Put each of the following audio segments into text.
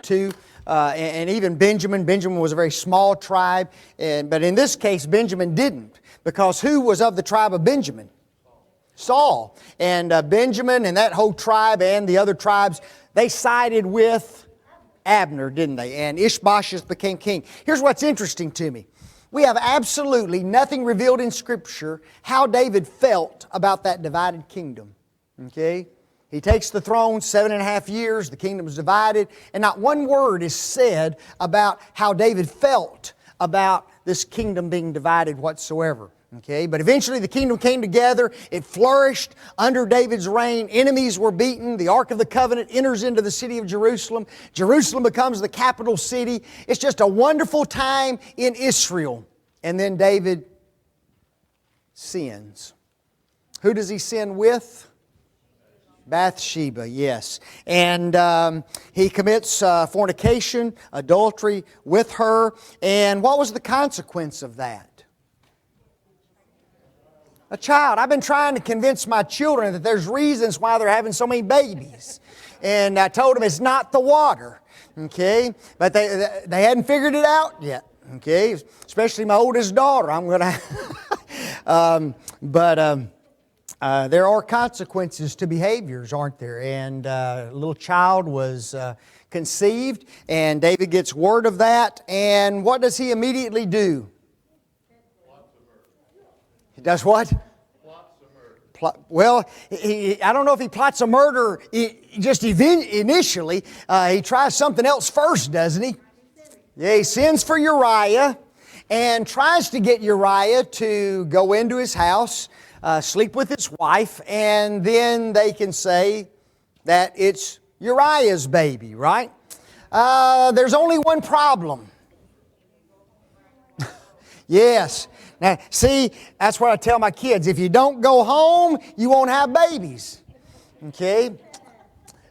to, and even Benjamin. Benjamin was a very small tribe, but in this case, Benjamin didn't. Because who was of the tribe of Benjamin? Saul. And Benjamin and that whole tribe and the other tribes, they sided with Abner, didn't they? And Ishbosheth became king. Here's what's interesting to me. We have absolutely nothing revealed in Scripture how David felt about that divided kingdom. Okay? He takes the throne, 7.5 years, the kingdom is divided, and not one word is said about how David felt about this kingdom being divided whatsoever. Okay, but eventually the kingdom came together. It flourished under David's reign. Enemies were beaten. The Ark of the Covenant enters into the city of Jerusalem. Jerusalem becomes the capital city. It's just a wonderful time in Israel. And then David sins. Who does he sin with? Bathsheba, yes. And he commits fornication, adultery with her. And what was the consequence of that? A child. I've been trying to convince my children that there's reasons why they're having so many babies. And I told them it's not the water. Okay? But they hadn't figured it out yet. Okay? Especially my oldest daughter. I'm going to... there are consequences to behaviors, aren't there? And a little child was conceived, and David gets word of that. And what does he immediately do? He does what? Plots a murder. Well, I don't know if he plots a murder just initially. He tries something else first, doesn't he? Yeah, he sends for Uriah and tries to get Uriah to go into his house, sleep with his wife, and then they can say that it's Uriah's baby, right? There's only one problem. Yes. Now, see, that's what I tell my kids. If you don't go home, you won't have babies. Okay?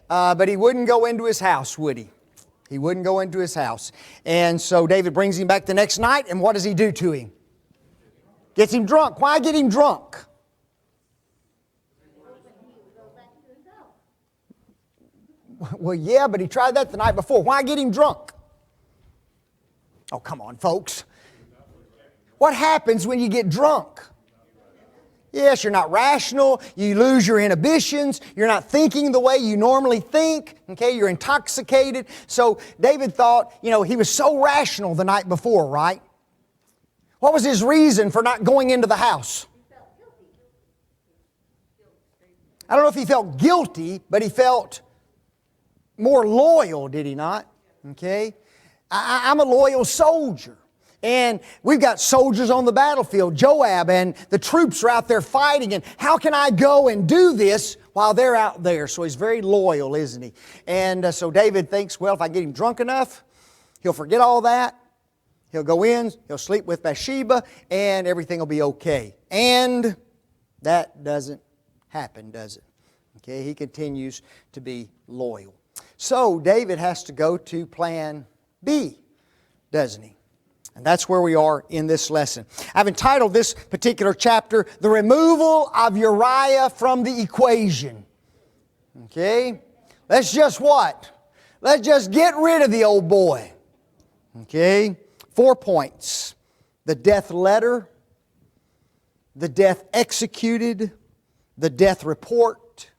But he wouldn't go into his house, would he? He wouldn't go into his house. And so David brings him back the next night, and what does he do to him? Gets him drunk. Why get him drunk? Well, yeah, but he tried that the night before. Why get him drunk? Oh, come on, folks. What happens when you get drunk? Yes, you're not rational. You lose your inhibitions. You're not thinking the way you normally think. Okay, you're intoxicated. So David thought, he was so rational the night before, right? What was his reason for not going into the house? I don't know if he felt guilty, but he felt more loyal, did he not? Okay, I'm a loyal soldier. And we've got soldiers on the battlefield, Joab, and the troops are out there fighting. And how can I go and do this while they're out there? So he's very loyal, isn't he? And so David thinks, well, if I get him drunk enough, he'll forget all that. He'll go in, he'll sleep with Bathsheba, and everything will be okay. And that doesn't happen, does it? Okay, he continues to be loyal. So David has to go to plan B, doesn't he? And that's where we are in this lesson. I've entitled this particular chapter, The Removal of Uriah from the Equation. Okay? Let's just what? Let's just get rid of the old boy. Okay? 4 points. The death letter, the death executed, the death report,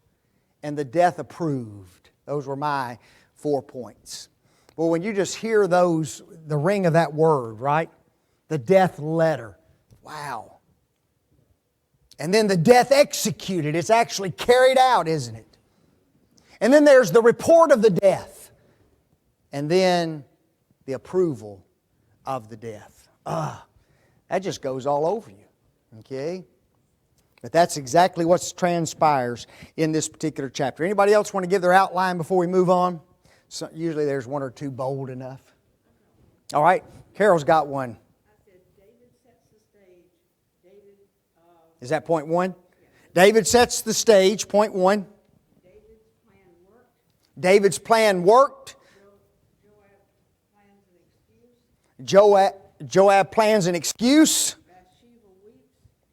and the death approved. Those were my 4 points. Well, when you just hear those, the ring of that word, right? The death letter. Wow. And then the death executed. It's actually carried out, isn't it? And then there's the report of the death. And then the approval of the death. That just goes all over you. Okay? But that's exactly what transpires in this particular chapter. Anybody else want to give their outline before we move on? So usually there's one or two bold enough. All right, Carol's got one. I said David sets the stage. Is that point 1? Yeah. David sets the stage, point 1. David's plan worked. Joab plans an excuse.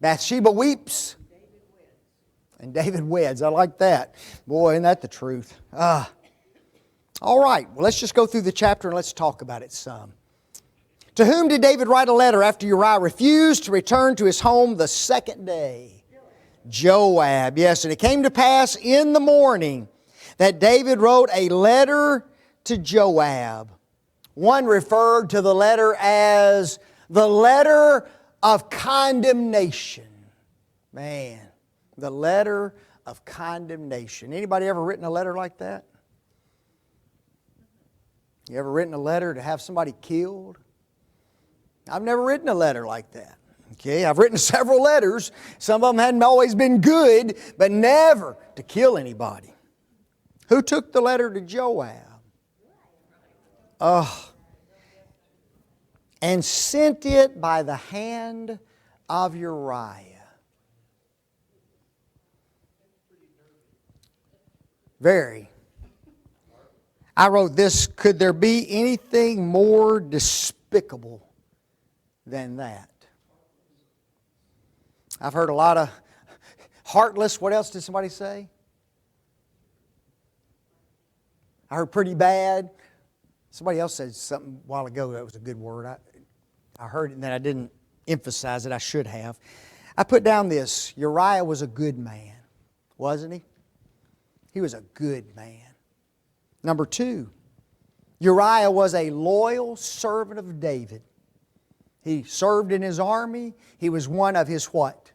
Bathsheba weeps. And David weds. I like that. Boy, isn't that the truth? All right, well, let's just go through the chapter and let's talk about it some. To whom did David write a letter after Uriah refused to return to his home the second day? Joab, yes. And it came to pass in the morning that David wrote a letter to Joab. One referred to the letter as the letter of condemnation. Man, the letter of condemnation. Anybody ever written a letter like that? You ever written a letter to have somebody killed? I've never written a letter like that. Okay, I've written several letters. Some of them hadn't always been good, but never to kill anybody. Who took the letter to Joab? And sent it by the hand of Uriah. Very. I wrote this, could there be anything more despicable than that? I've heard a lot of heartless. What else did somebody say? I heard pretty bad. Somebody else said something a while ago that was a good word. I heard it and then I didn't emphasize it. I should have. I put down this. Uriah was a good man, wasn't he? He was a good man. Number 2, Uriah was a loyal servant of David. He served in his army. He was one of his what?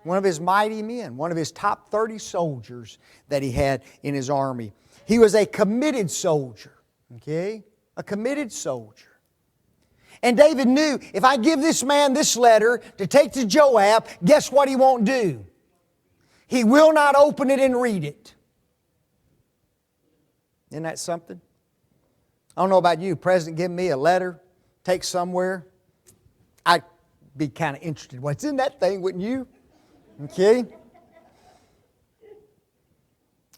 One of his mighty men. One of his top 30 soldiers that he had in his army. He was a committed soldier. Okay? A committed soldier. And David knew, if I give this man this letter to take to Joab, guess what he won't do? He will not open it and read it. Isn't that something? I don't know about you. President give me a letter, take somewhere. I'd be kind of interested. What's in that thing, wouldn't you? Okay?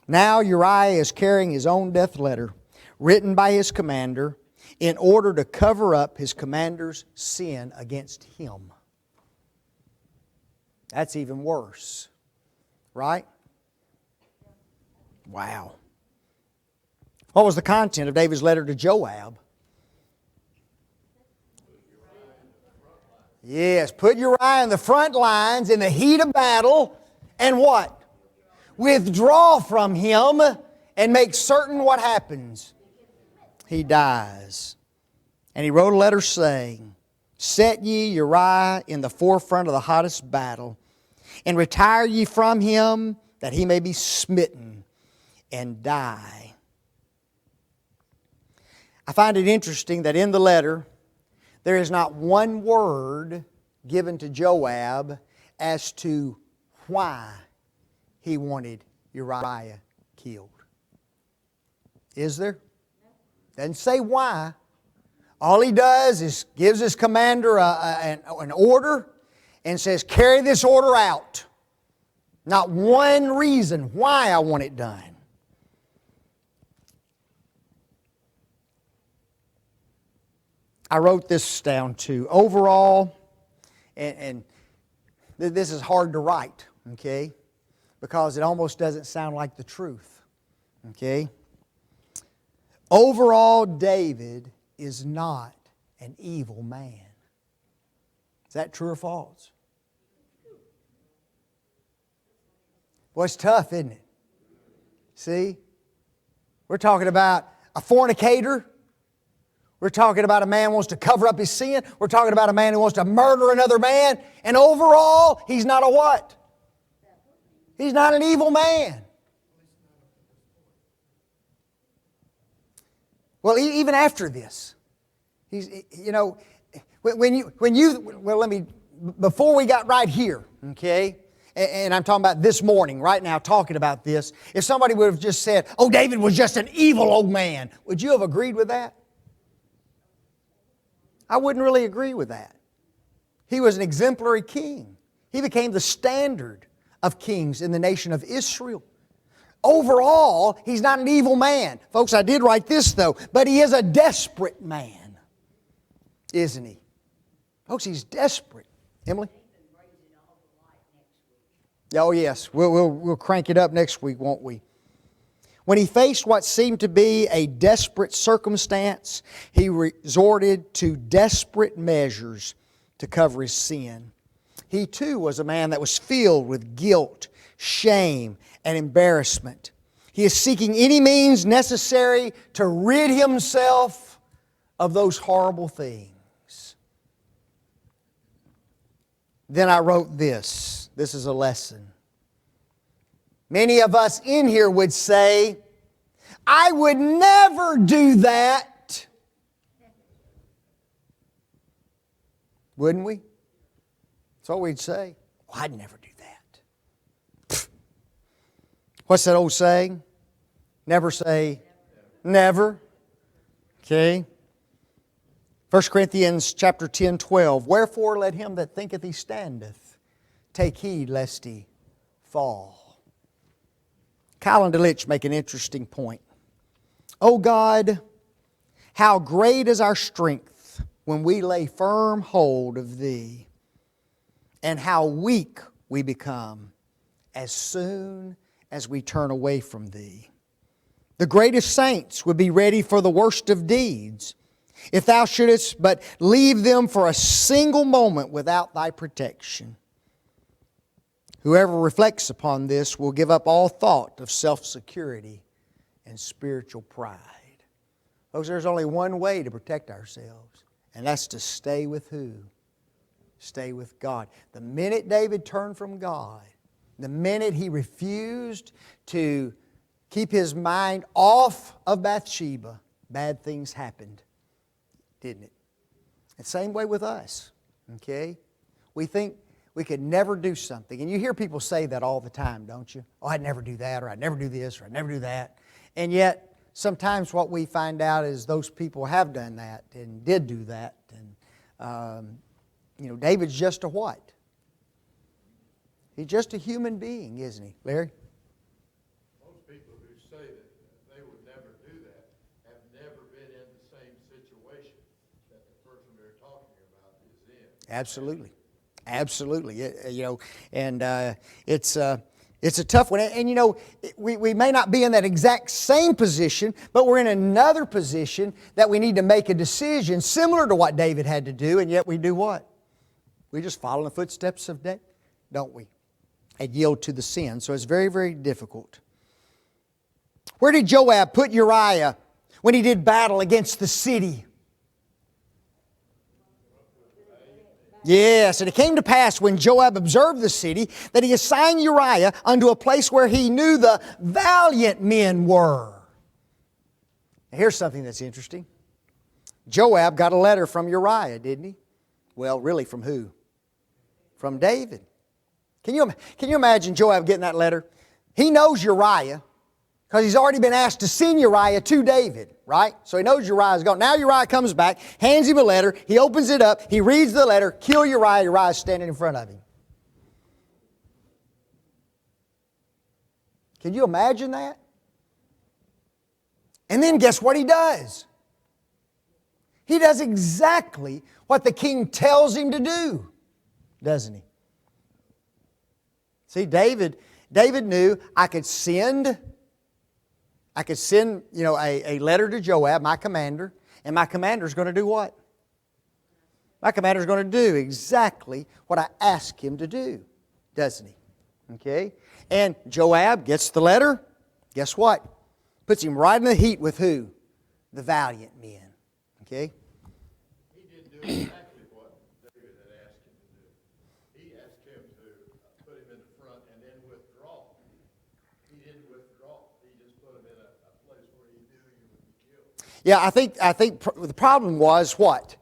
Now Uriah is carrying his own death letter, written by his commander, in order to cover up his commander's sin against him. That's even worse. Right? Wow. What was the content of David's letter to Joab? Yes, put Uriah in the front lines in the heat of battle and what? Withdraw from him and make certain what happens? He dies. And he wrote a letter saying, set ye Uriah in the forefront of the hottest battle, and retire ye from him, that he may be smitten and die. I find it interesting that in the letter, there is not one word given to Joab as to why he wanted Uriah killed. Is there? Doesn't say why. All he does is gives his commander an order and says, carry this order out. Not one reason why I want it done. I wrote this down too. Overall, and this is hard to write, okay? Because it almost doesn't sound like the truth, okay? Overall, David is not an evil man. Is that true or false? Well, it's tough, isn't it? See? We're talking about a fornicator. We're talking about a man who wants to cover up his sin. We're talking about a man who wants to murder another man. And overall, he's not a what? He's not an evil man. Well, even after this, before we got right here, okay, and I'm talking about this morning, right now, talking about this, if somebody would have just said, oh, David was just an evil old man, would you have agreed with that? I wouldn't really agree with that. He was an exemplary king. He became the standard of kings in the nation of Israel. Overall, he's not an evil man. Folks, I did write this though, but he is a desperate man, isn't he? Folks, he's desperate. Emily? Oh yes, we'll crank it up next week, won't we? When he faced what seemed to be a desperate circumstance, he resorted to desperate measures to cover his sin. He too was a man that was filled with guilt, shame, and embarrassment. He is seeking any means necessary to rid himself of those horrible things. Then I wrote this. This is a lesson. Many of us in here would say, I would never do that. Wouldn't we? That's what we'd say. Well, I'd never do that. Pfft. What's that old saying? Never say never. Okay. 1 Corinthians chapter 10, 12. Wherefore let him that thinketh he standeth take heed lest he fall. Kyle and DeLitch make an interesting point. O God, how great is our strength when we lay firm hold of Thee, and how weak we become as soon as we turn away from Thee. The greatest saints would be ready for the worst of deeds, if Thou shouldest but leave them for a single moment without Thy protection. Whoever reflects upon this will give up all thought of self-security and spiritual pride. Folks, there's only one way to protect ourselves, and that's to stay with who? Stay with God. The minute David turned from God, the minute he refused to keep his mind off of Bathsheba, bad things happened, didn't it? The same way with us, okay? We think we could never do something. And you hear people say that all the time, don't you? Oh, I'd never do that, or I'd never do this, or I'd never do that. And yet, sometimes what we find out is those people have done that and did do that. And, David's just a what? He's just a human being, isn't he, Larry? Most people who say that they would never do that have never been in the same situation that the person they're talking about is in. Absolutely. Absolutely. It's a tough one. And we may not be in that exact same position, but we're in another position that we need to make a decision similar to what David had to do, and yet we do what? We just follow in the footsteps of David, don't we? And yield to the sin. So it's very, very difficult. Where did Joab put Uriah when he did battle against the city? Yes, and it came to pass when Joab observed the city that he assigned Uriah unto a place where he knew the valiant men were. Now, here's something that's interesting. Joab got a letter from Uriah, didn't he? Well, really from who? From David. Can you imagine Joab getting that letter? He knows Uriah because he's already been asked to send Uriah to David, right? So he knows Uriah's gone. Now Uriah comes back, hands him a letter, he opens it up, he reads the letter, kill Uriah, Uriah's standing in front of him. Can you imagine that? And then guess what he does? He does exactly what the king tells him to do, doesn't he? See, David knew I could send a letter to Joab, my commander, and my commander's going to do what? My commander's going to do exactly what I ask him to do, doesn't he? Okay? And Joab gets the letter. Guess what? Puts him right in the heat with who? The valiant men. Okay? He didn't do exactly what David had asked him to do. He asked him to put him in the front and then withdraw. He didn't withdraw. He just put him in a place where he knew he would be killed. Yeah, I think the problem was what?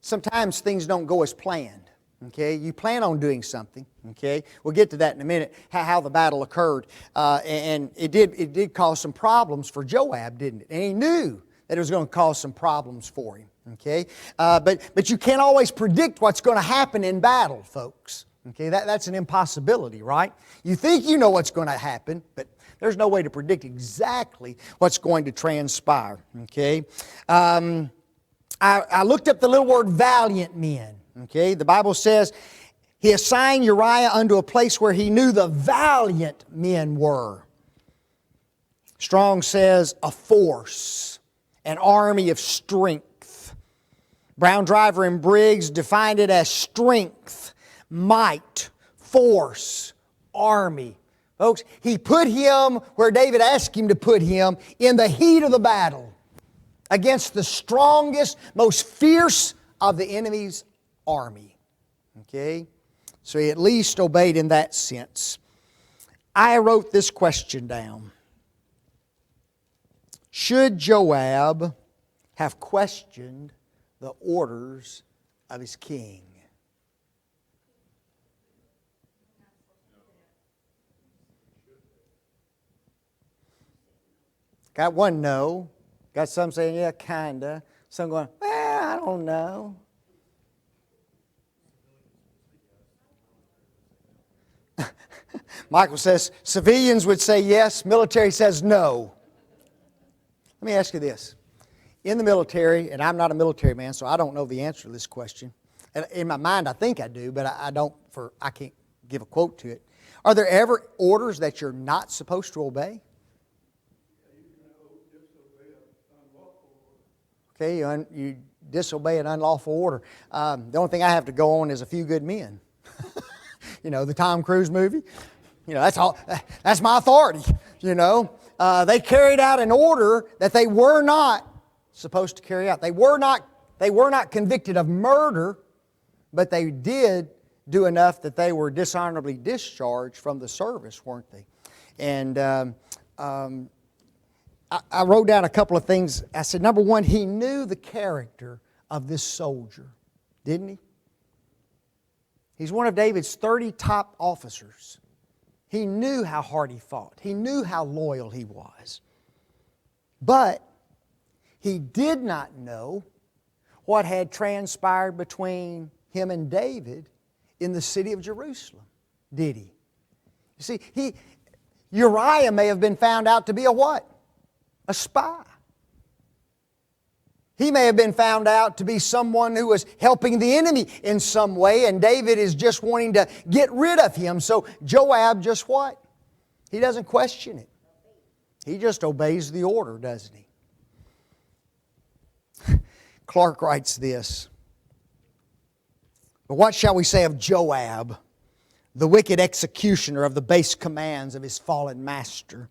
Sometimes things don't go as planned. Okay, you plan on doing something. Okay, we'll get to that in a minute. How the battle occurred, and it did cause some problems for Joab, didn't it? And he knew that it was going to cause some problems for him. Okay, but you can't always predict what's going to happen in battle, folks. Okay, that's an impossibility, right? You think you know what's going to happen, but there's no way to predict exactly what's going to transpire. Okay, I looked up the little word valiant men. Okay, the Bible says he assigned Uriah unto a place where he knew the valiant men were. Strong says a force, an army of strength. Brown Driver and Briggs defined it as strength, might, force, army. Folks, he put him where David asked him to put him, in the heat of the battle against the strongest, most fierce of the enemy's army. Okay? So he at least obeyed in that sense. I wrote this question down. Should Joab have questioned the orders of his king? Got one no. Got some saying, yeah, kinda. Some going, well, I don't know. Michael says, civilians would say yes, military says no. Let me ask you this. In the military, and I'm not a military man, so I don't know the answer to this question. And in my mind, I think I do, but I can't give a quote to it. Are there ever orders that you're not supposed to obey? Okay, you disobey an unlawful order. The only thing I have to go on is A Few Good Men. You know, the Tom Cruise movie. You know, that's all. That's my authority. You know, they carried out an order that they were not supposed to carry out. They were not convicted of murder, but they did do enough that they were dishonorably discharged from the service, weren't they? And I wrote down a couple of things. I said, number one, he knew the character of this soldier, didn't he? He's one of David's 30 top officers. He knew how hard he fought. He knew how loyal he was. But he did not know what had transpired between him and David in the city of Jerusalem, did he? You see, Uriah may have been found out to be a what? A spy. He may have been found out to be someone who was helping the enemy in some way, and David is just wanting to get rid of him. So Joab just what? He doesn't question it. He just obeys the order, doesn't he? Clark writes this. But what shall we say of Joab, the wicked executioner of the base commands of his fallen master?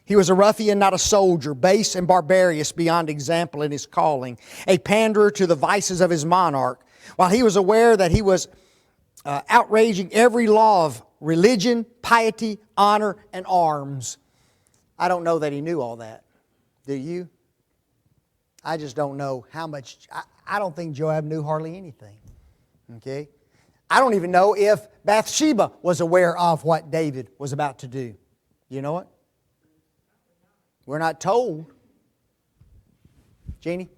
He was a ruffian, not a soldier, base and barbarous beyond example in his calling, a panderer to the vices of his monarch, while he was aware that he was outraging every law of religion, piety, honor, and arms. I don't know that he knew all that. Do you? I just don't know how much. I don't think Joab knew hardly anything. Okay? I don't even know if Bathsheba was aware of what David was about to do. You know what? We're not told. Jeannie?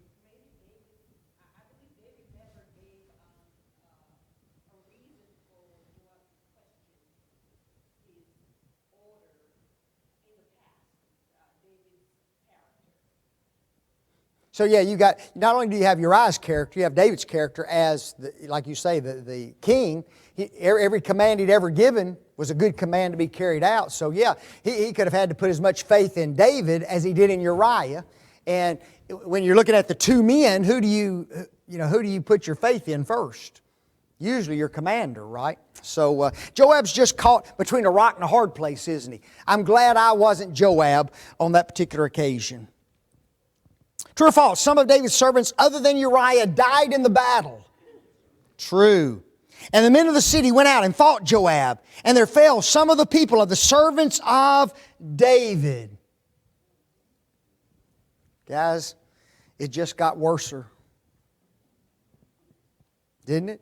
So yeah, you got, not only do you have Uriah's character, you have David's character as, like you say, the king. Every command he'd ever given was a good command to be carried out. So yeah, he could have had to put as much faith in David as he did in Uriah. And when you're looking at the two men, who do you put your faith in first? Usually your commander, right? So Joab's just caught between a rock and a hard place, isn't he? I'm glad I wasn't Joab on that particular occasion. True or false? Some of David's servants other than Uriah died in the battle. True. And the men of the city went out and fought Joab, and there fell some of the people of the servants of David. Guys, it just got worser. Didn't it?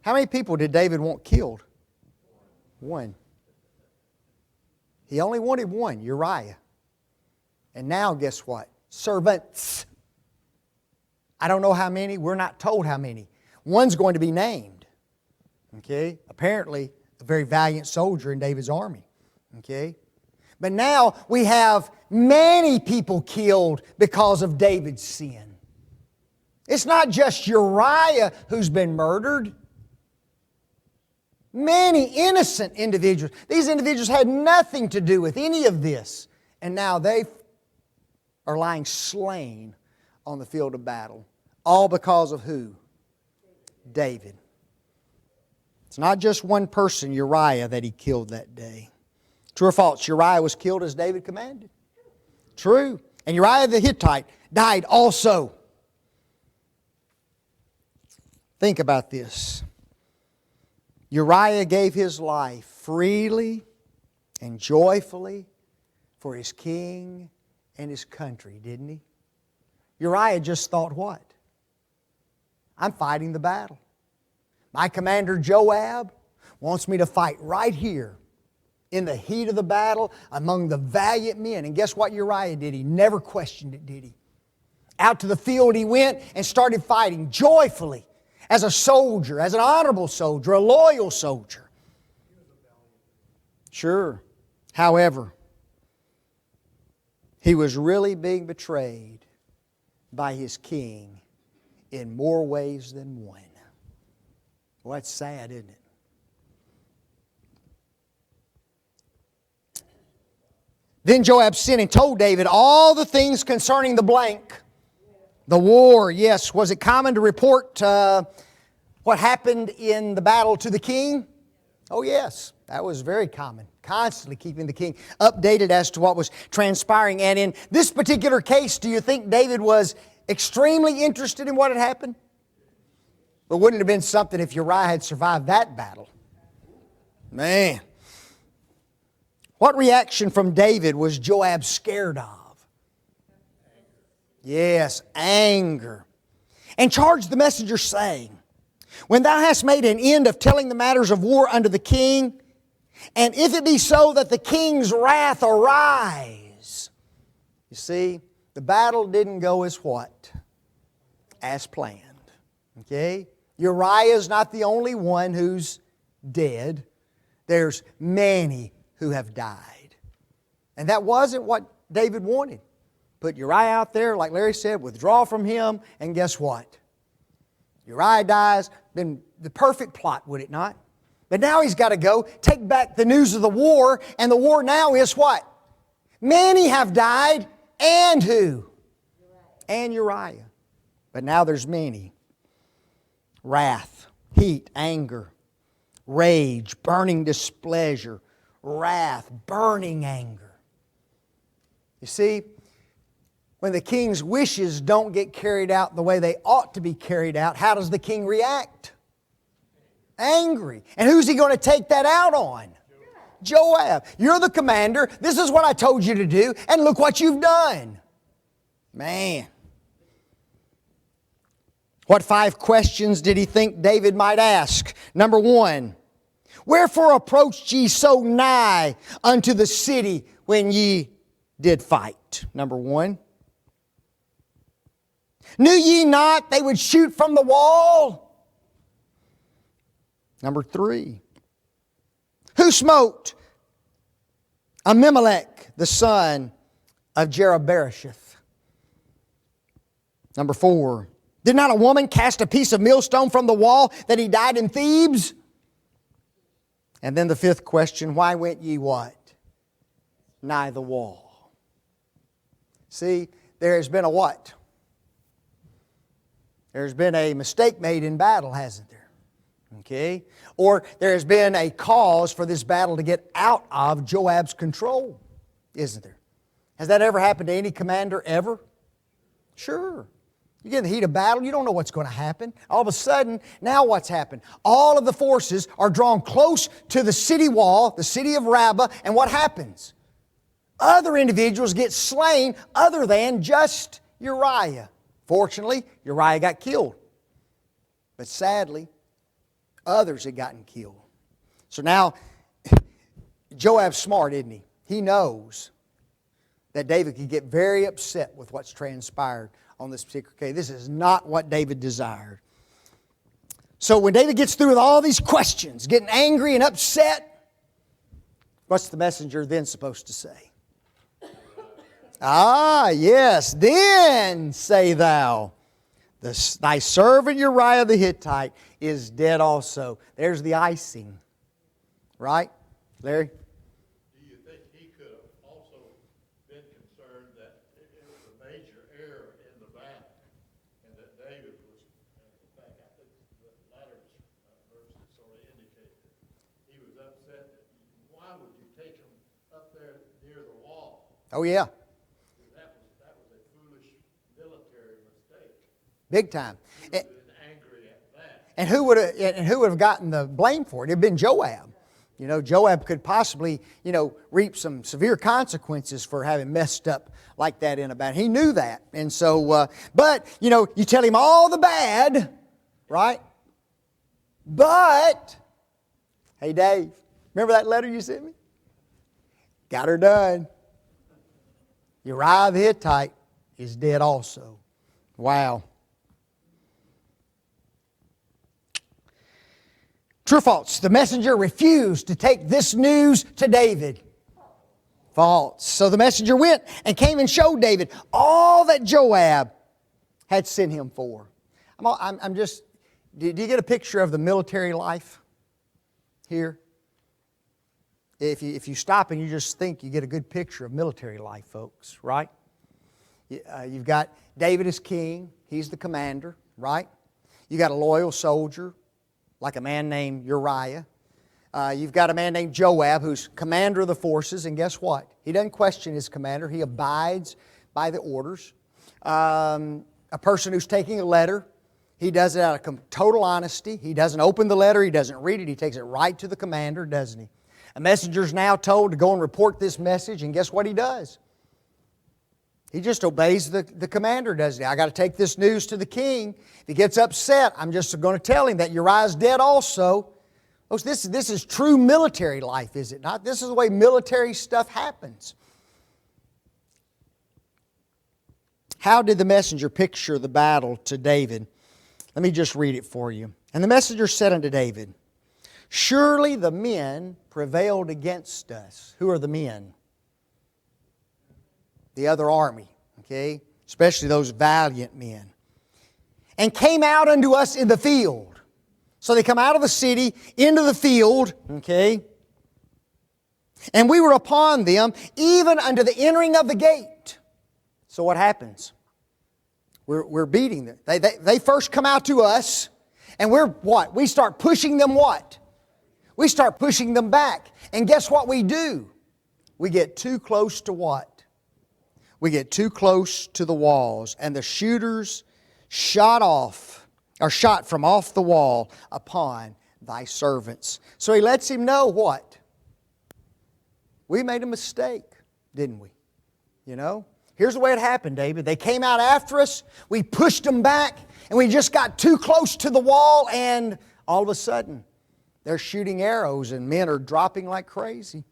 How many people did David want killed? One. He only wanted one, Uriah. And now guess what? Servants. I don't know how many. We're not told how many. One's going to be named. Okay? Apparently, a very valiant soldier in David's army. Okay? But now we have many people killed because of David's sin. It's not just Uriah who's been murdered. Many innocent individuals. These individuals had nothing to do with any of this. And now they are lying slain on the field of battle. All because of who? David. It's not just one person, Uriah, that he killed that day. True or false? Uriah was killed as David commanded. True. And Uriah the Hittite died also. Think about this. Uriah gave his life freely and joyfully for his king and his country, didn't he? Uriah just thought what? I'm fighting the battle. My commander Joab wants me to fight right here in the heat of the battle among the valiant men. And guess what Uriah did? He never questioned it, did he? Out to the field he went and started fighting joyfully as a soldier, as an honorable soldier, a loyal soldier. Sure. However, he was really being betrayed by his king in more ways than one. Well, that's sad, isn't it? Then Joab sent and told David all the things concerning the blank. The war, yes. Was it common to report what happened in the battle to the king? Oh, yes. That was very common. Constantly keeping the king updated as to what was transpiring. And in this particular case, do you think David was extremely interested in what had happened? But wouldn't it have been something if Uriah had survived that battle? Man. What reaction from David was Joab scared of? Yes, anger. And charged the messenger, saying, when thou hast made an end of telling the matters of war unto the king, and if it be so that the king's wrath arise. You see, the battle didn't go as what? As planned. Okay? Uriah is not the only one who's dead. There's many who have died. And that wasn't what David wanted. Put Uriah out there, like Larry said, withdraw from him, and guess what? Uriah dies. Been the perfect plot, would it not? But now he's got to go take back the news of the war, and the war now is what? Many have died, and who? And Uriah. But now there's many. Wrath, heat, anger, rage, burning displeasure, wrath, burning anger. You see, when the king's wishes don't get carried out the way they ought to be carried out, how does the king react? Angry. And who's he going to take that out on? Joab. You're the commander. This is what I told you to do, and look what you've done. Man. What 5 questions did he think David might ask? Number 1, wherefore approached ye so nigh unto the city when ye did fight? Number 1. Knew ye not they would shoot from the wall? Number 3. Who smote Abimelech, the son of Jerubbesheth? Number 4. Did not a woman cast a piece of millstone from the wall that he died in Thebes? And then the 5th question, why went ye what? Nigh the wall. See, there has been a what? There's been a mistake made in battle, hasn't there? Okay? Or there has been a cause for this battle to get out of Joab's control, isn't there? Has that ever happened to any commander ever? Sure. You get in the heat of battle, you don't know what's going to happen. All of a sudden, now what's happened? All of the forces are drawn close to the city wall, the city of Rabbah, and what happens? Other individuals get slain other than just Uriah. Fortunately, Uriah got killed. But sadly, others had gotten killed. So now, Joab's smart, isn't he? He knows that David could get very upset with what's transpired on this particular case. This is not what David desired. So when David gets through with all these questions, getting angry and upset, what's the messenger then supposed to say? Ah, yes. Then say thou, thy servant Uriah the Hittite is dead also. There's the icing. Right, Larry? Do you think he could have also been concerned that it was a Oh, yeah. That was a foolish military mistake. Big time. He would have been angry at that. And who would have gotten the blame for it? It would have been Joab. You know, Joab could possibly, reap some severe consequences for having messed up like that in a battle. He knew that. And so, but, you tell him all the bad, right? But, hey Dave, remember that letter you sent me? Got her done. Uriah the Hittite is dead also. Wow. True or false? The messenger refused to take this news to David. False. So the messenger went and came and showed David all that Joab had sent him for. Do you get a picture of the military life here? If you stop and you just think, you get a good picture of military life, folks, right? You've got David as king. He's the commander, right? You got a loyal soldier, like a man named Uriah. You've got a man named Joab, who's commander of the forces, and guess what? He doesn't question his commander. He abides by the orders. A person who's taking a letter, he does it out of total honesty. He doesn't open the letter. He doesn't read it. He takes it right to the commander, doesn't he? A messenger's now told to go and report this message, and guess what he does? He just obeys the commander, doesn't he? I got to take this news to the king. If he gets upset, I'm just going to tell him that Uriah's dead also. Folks, this is true military life, is it not? This is the way military stuff happens. How did the messenger picture the battle to David? Let me just read it for you. And the messenger said unto David, surely the men prevailed against us. Who are the men? The other army, okay? Especially those valiant men. And came out unto us in the field. So they come out of the city into the field, okay? And we were upon them, even unto the entering of the gate. So what happens? We're beating them. They first come out to us, and we're what? We start pushing them what? We start pushing them back. And guess what we do? We get too close to what? We get too close to the walls. And the shooters shot from off the wall upon thy servants. So he lets him know what? We made a mistake, didn't we? Here's the way it happened, David. They came out after us, we pushed them back, and we just got too close to the wall, and all of a sudden, they're shooting arrows and men are dropping like crazy.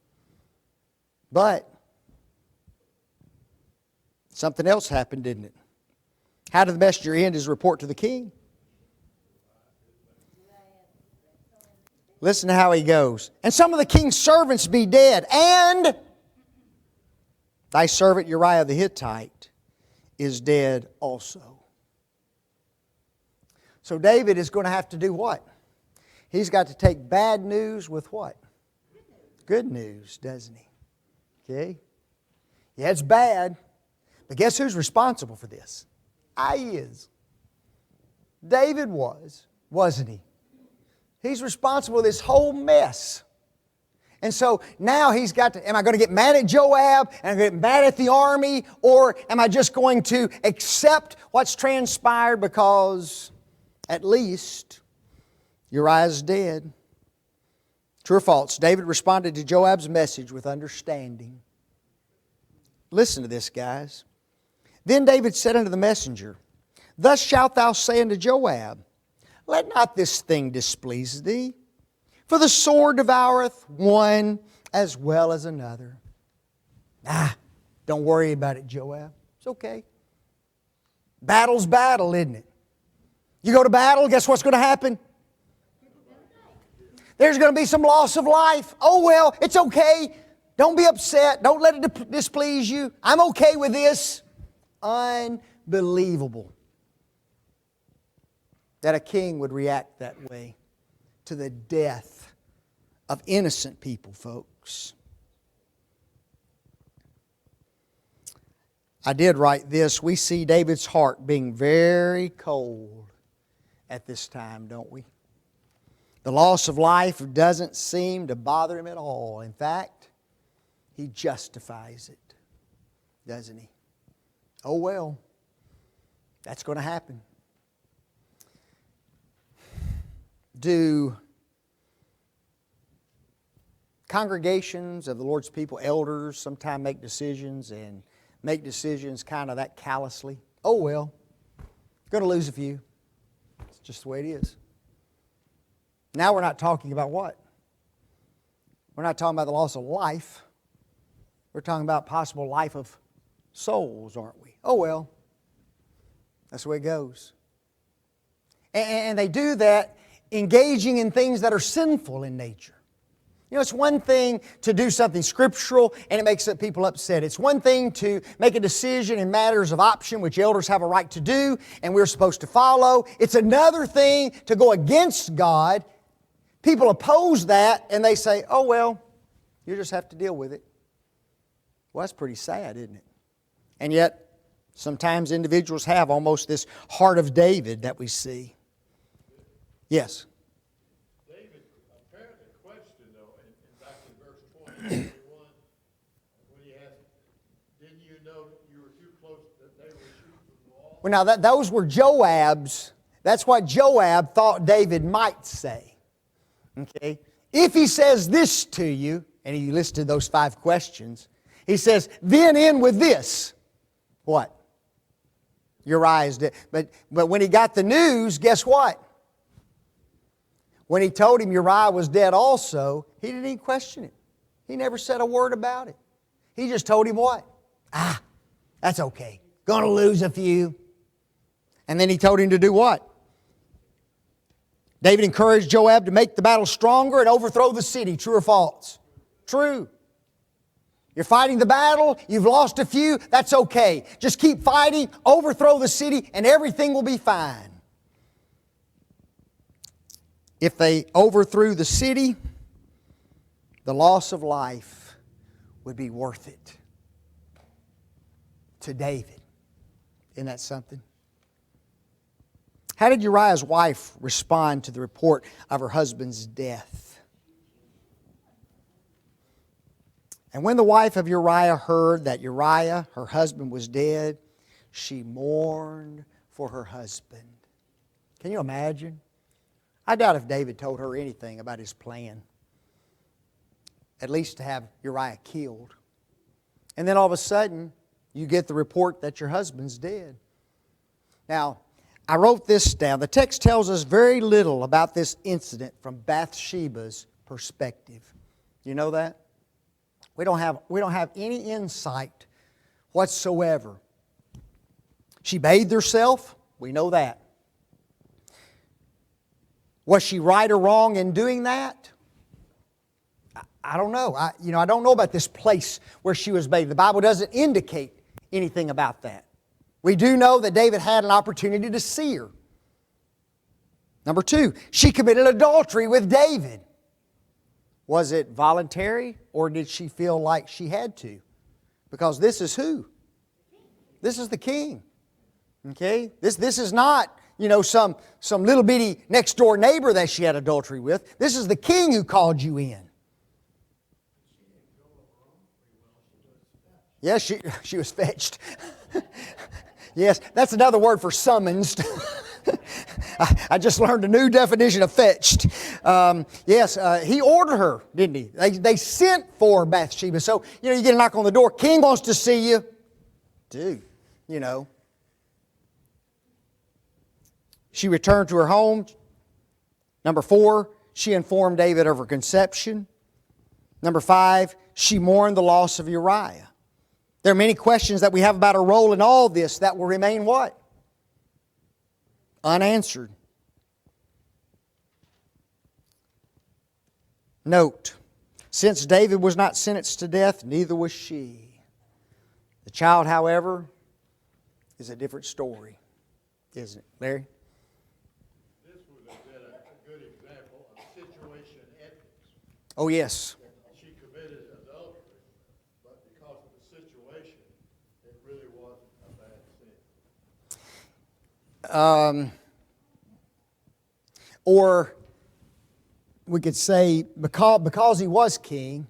But something else happened, didn't it? How did the messenger end his report to the king? Listen to how he goes. And some of the king's servants be dead, and thy servant Uriah the Hittite is dead also. So David is going to have to do what? He's got to take bad news with what? Good news, doesn't he? Okay? Yeah, it's bad. But guess who's responsible for this? I is. David was, wasn't he? He's responsible for this whole mess. And so now he's got to, am I going to get mad at Joab? Am I going to get mad at the army? Or am I just going to accept what's transpired because at least Uriah's dead? True or false? David responded to Joab's message with understanding. Listen to this, guys. Then David said unto the messenger, thus shalt thou say unto Joab, let not this thing displease thee, for the sword devoureth one as well as another. Don't worry about it, Joab. It's okay. Battle's battle, isn't it? You go to battle, guess what's going to happen? There's going to be some loss of life. Oh well, it's okay. Don't be upset. Don't let it displease you. I'm okay with this. Unbelievable that a king would react that way to the death of innocent people, folks. I did write this. We see David's heart being very cold at this time, don't we? The loss of life doesn't seem to bother him at all. In fact, he justifies it. doesn't he? Oh well, that's going to happen. Do congregations of the Lord's people, elders, sometimes make decisions kind of that callously? Oh well, going to lose a few. It's just the way it is. Now we're not talking about what? We're not talking about the loss of life. We're talking about possible life of souls, aren't we? Oh well, that's the way it goes. And they do that engaging in things that are sinful in nature. You know, it's one thing to do something scriptural and it makes people upset. It's one thing to make a decision in matters of option, which elders have a right to do and we're supposed to follow. It's another thing to go against God. People oppose that and they say, oh well, you just have to deal with it. Well, that's pretty sad, isn't it? And yet, sometimes individuals have almost this heart of David that we see. Yes? David apparently questioned, though, back in verse 20, 21, when he asked, didn't you know that you were too close, that they were shooting from the wall? Well, now, those were Joab's. That's what Joab thought David might say. Okay? If he says this to you, and he listed those 5 questions, he says, then in with this. What? Uriah is dead. But when he got the news, guess what? When he told him Uriah was dead also, he didn't even question it. He never said a word about it. He just told him what? That's okay. Gonna lose a few. And then he told him to do what? David encouraged Joab to make the battle stronger and overthrow the city. True or false? True. You're fighting the battle, you've lost a few, that's okay. Just keep fighting, overthrow the city, and everything will be fine. If they overthrew the city, the loss of life would be worth it to David. Isn't that something? How did Uriah's wife respond to the report of her husband's death? And when the wife of Uriah heard that Uriah, her husband, was dead, she mourned for her husband. Can you imagine? I doubt if David told her anything about his plan. At least to have Uriah killed. And then all of a sudden, you get the report that your husband's dead. Now, I wrote this down. The text tells us very little about this incident from Bathsheba's perspective. You know that? We don't have any insight whatsoever. She bathed herself. We know that. Was she right or wrong in doing that? I don't know. I don't know about this place where she was bathed. The Bible doesn't indicate anything about that. We do know that David had an opportunity to see her. Number 2, she committed adultery with David. Was it voluntary or did she feel like she had to? Because this is who? This is the king. Okay? This is not, some little bitty next door neighbor that she had adultery with. This is the king who called you in. Yes, she was fetched. Yes, that's another word for summoned. I just learned a new definition of fetched. He ordered her, didn't he? They sent for Bathsheba. So, you get a knock on the door. King wants to see you. Dude, She returned to her home. Number 4, she informed David of her conception. Number 5, she mourned the loss of Uriah. There are many questions that we have about her role in all this that will remain what? Unanswered. Note, since David was not sentenced to death, neither was she. The child, however, is a different story, isn't it, Larry? This would have been a good example of situation ethics. Oh, yes. She committed adultery, but because of the situation, it really wasn't a bad sin. Or we could say because he was king,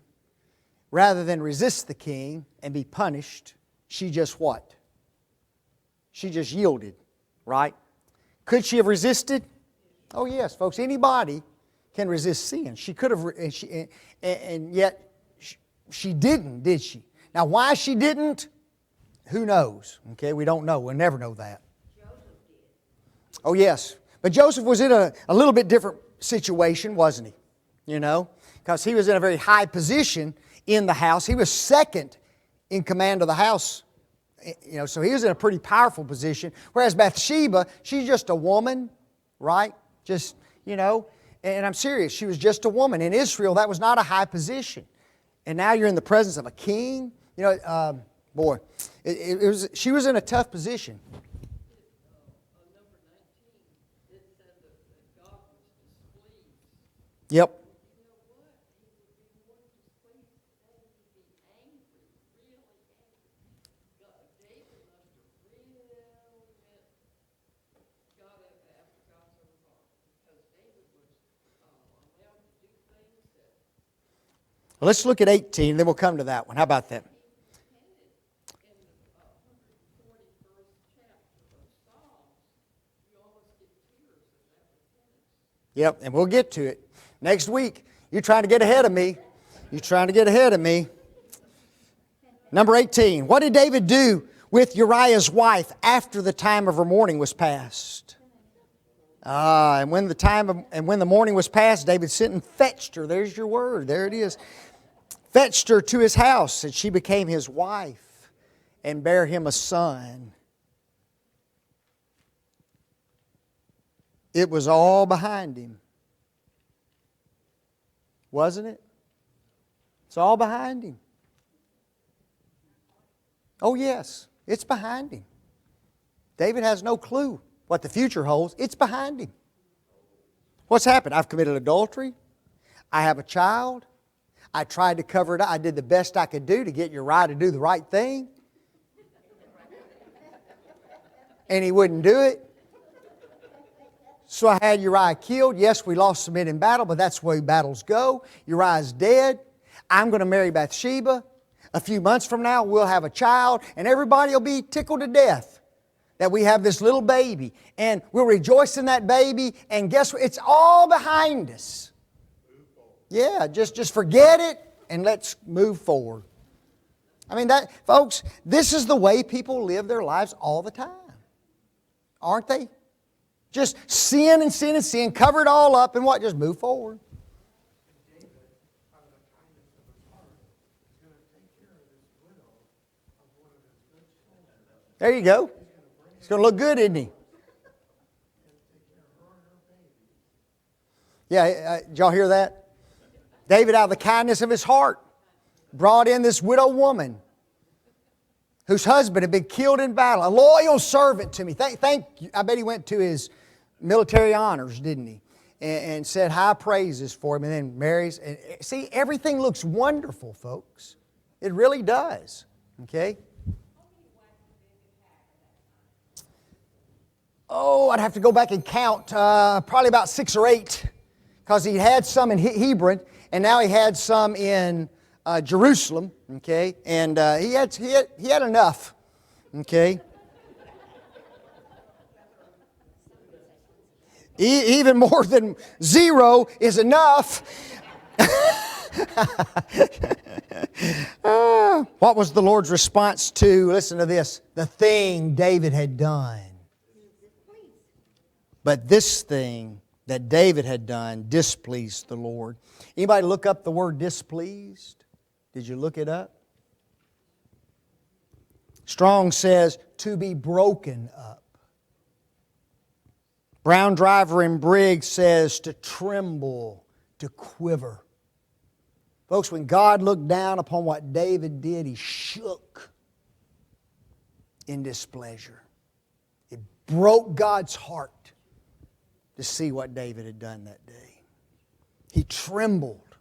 rather than resist the king and be punished, she just what? She just yielded, right? Could she have resisted? Oh yes, folks. Anybody can resist sin. She could have, and yet she didn't, did she? Now, why she didn't, who knows? Okay, we don't know. We'll never know that. Oh yes, but Joseph was in a little bit different situation, wasn't he? You know, because he was in a very high position in the house. He was second in command of the house. You know, so he was in a pretty powerful position. Whereas Bathsheba, she's just a woman, right? Just, you know, and I'm serious, she was just a woman. In Israel, that was not a high position. And now you're in the presence of a king. You know, boy, she was in a tough position. Yep. Well, let's look at 18, then we'll come to that one. How about that? Yep, and we'll get to it. Next week, you're trying to get ahead of me. You're trying to get ahead of me. Number 18. What did David do with Uriah's wife after the time of her mourning was past? And when the mourning was past, David sent and fetched her. There's your word. There it is. Fetched her to his house, and she became his wife and bare him a son. It was all behind him. Wasn't it? It's all behind him. Oh yes, it's behind him. David has no clue what the future holds. It's behind him. What's happened? I've committed adultery. I have a child. I tried to cover it up. I did the best I could do to get Uriah to do the right thing. And he wouldn't do it. So I had Uriah killed. Yes, we lost some men in battle, but that's the way battles go. Uriah's dead. I'm going to marry Bathsheba. A few months from now, we'll have a child, and everybody will be tickled to death that we have this little baby. And we'll rejoice in that baby, and guess what? It's all behind us. Yeah, just forget it, and let's move forward. I mean, folks, this is the way people live their lives all the time. Aren't they? Just sin and sin and sin, cover it all up, and what? Just move forward. There you go. He's going to look good, isn't he? Yeah, did y'all hear that? David, out of the kindness of his heart, brought in this widow woman whose husband had been killed in battle, a loyal servant to me. Thank you. I bet he went to his military honors, didn't he? And said high praises for him, and then marries. And see, everything looks wonderful, folks. It really does. Okay? Oh, I'd have to go back and count. Probably about 6 or 8. Because he had some in Hebron, and now he had some in Jerusalem. Okay? And he had enough. Okay? Even more than 0 is enough. What was the Lord's response to, listen to this, the thing David had done? But this thing that David had done displeased the Lord. Anybody look up the word displeased? Did you look it up? Strong says to be broken up. Brown Driver and Briggs says to tremble, to quiver. Folks, when God looked down upon what David did, He shook in displeasure. It broke God's heart to see what David had done that day. He trembled.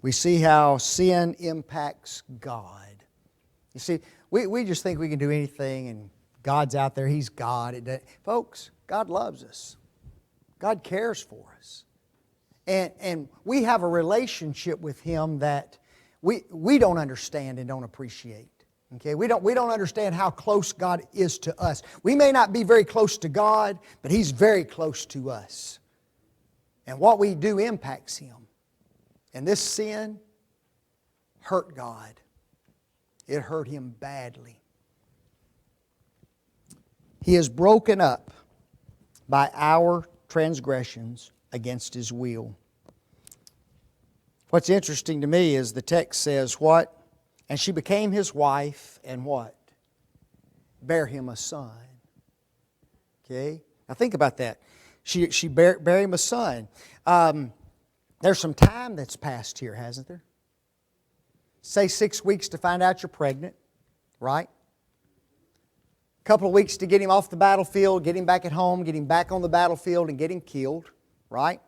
We see how sin impacts God. You see, we just think we can do anything and God's out there, He's God. Folks, God loves us. God cares for us. And we have a relationship with Him that we don't understand and don't appreciate. Okay, we don't understand how close God is to us. We may not be very close to God, but He's very close to us. And what we do impacts Him. And this sin hurt God. It hurt Him badly. He is broken up by our transgressions against His will. What's interesting to me is the text says what? And she became his wife and what? Bare him a son. Okay? Now think about that. She bare him a son. There's some time that's passed here, hasn't there? Say 6 weeks to find out you're pregnant, right? A couple of weeks to get him off the battlefield, get him back at home, get him back on the battlefield, and get him killed, right?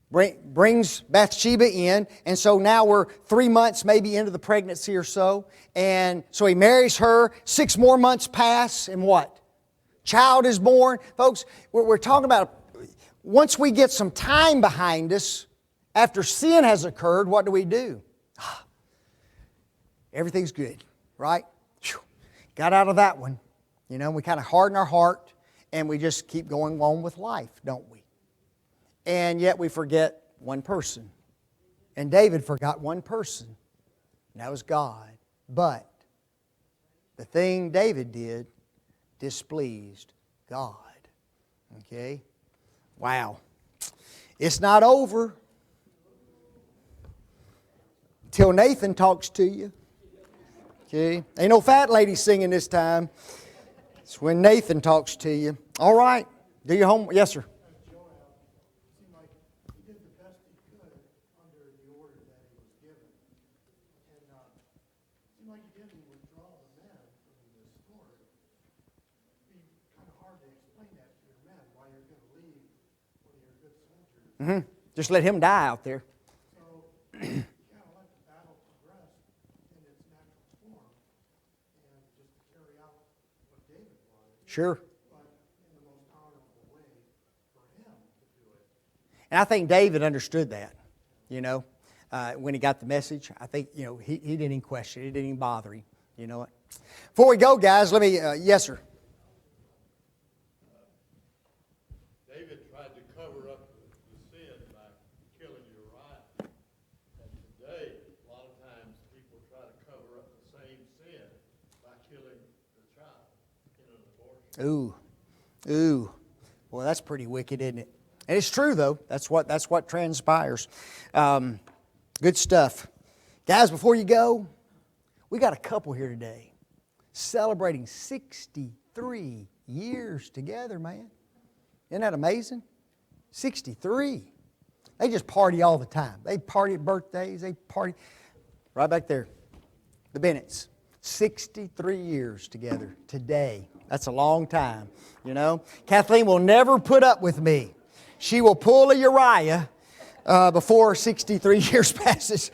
Brings Bathsheba in, and so now we're 3 months maybe into the pregnancy or so, and so he marries her. 6 more months pass, and what? Child is born. Folks, we're talking about once we get some time behind us, after sin has occurred, what do? Everything's good, right? Got out of that one. You know, we kind of harden our heart, and we just keep going on with life, don't we? And yet we forget one person. And David forgot one person. And that was God. But the thing David did displeased God. Okay? Wow. It's not over till Nathan talks to you. Okay? Ain't no fat lady singing this time. It's when Nathan talks to you. All right. Do your homework. Yes, sir. Mm-hmm. Just let him die out there. So, you kind of let the battle progress in its natural form and just carry out what David wanted. Sure. But in the most honorable way for him to do it. And I think David understood that, you know, when he got the message. I think, you know, he didn't even question it. It didn't even bother him. You know what? Before we go, guys, let me, yes, sir. David tried to cover up the sin by killing Uriah. And today, a lot of times, people try to cover up the same sin by killing the child in an abortion. Ooh. Boy, that's pretty wicked, isn't it? And it's true, though. That's what transpires. Good stuff. Guys, before you go, we got a couple here today celebrating 63 years together, man. Isn't that amazing? 63. They just party all the time. They party at birthdays. They party. Right back there. The Bennetts. 63 years together today. That's a long time, you know. Kathleen will never put up with me. She will pull a Uriah before 63 years passes.